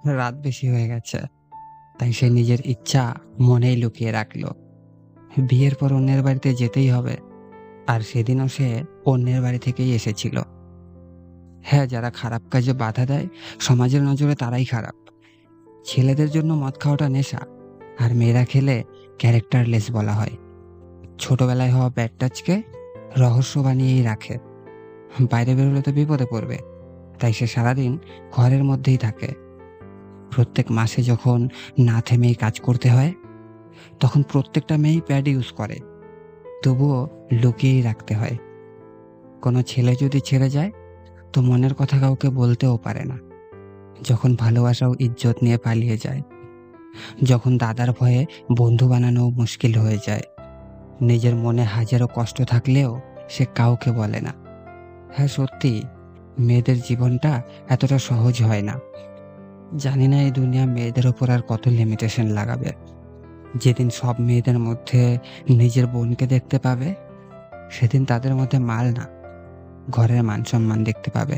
রাত বেশি হয়ে গেছে, তাই সে নিজের ইচ্ছা মনেই লুকিয়ে রাখলো। বিয়ের পর অন্যের বাড়িতে যেতেই হবে, আর সেদিনও সে অন্যের বাড়ি থেকেই এসেছিল। হ্যাঁ, যারা খারাপ কাজে বাধা দেয় সমাজের নজরে তারাই খারাপ। ছেলেদের জন্য মদ খাওয়াটা নেশা, আর মেয়েরা খেলে ক্যারেক্টারলেস বলা হয়। ছোটবেলায় হওয়া ব্যাড টাচকে রহস্য বানিয়েই রাখে। বাইরে বেরোলে তো বিপদে পড়বে, তাই সে সারাদিন ঘরের মধ্যেই থাকে। প্রত্যেক মাসে যখন না থেমেই কাজ করতে হয়, তখন প্রত্যেকটা মেয়েই প্যাড ইউজ করে, তবুও লুকিয়েই রাখতে হয়। কোনো ছেলে যদি ছেড়ে যায়, তো মনের কথা কাউকে বলতেও পারে না। যখন ভালোবাসাও ইজ্জত নিয়ে পালিয়ে যায়, যখন দাদার ভয়ে বন্ধু বানানো মুশকিল হয়ে যায়, নিজের মনে হাজারো কষ্ট থাকলেও সে কাউকে বলে না। হ্যাঁ সত্যি, মেয়েদের জীবনটা এতটা সহজ হয় না। জানি না এই দুনিয়া মেয়েদের ওপর আর কত লিমিটেশন লাগাবে। যেদিন সব মেয়েদের মধ্যে নিজের বোনকে দেখতে পাবে, সেদিন তাদের মধ্যে মাল না, ঘরের মান সম্মান দেখতে পাবে।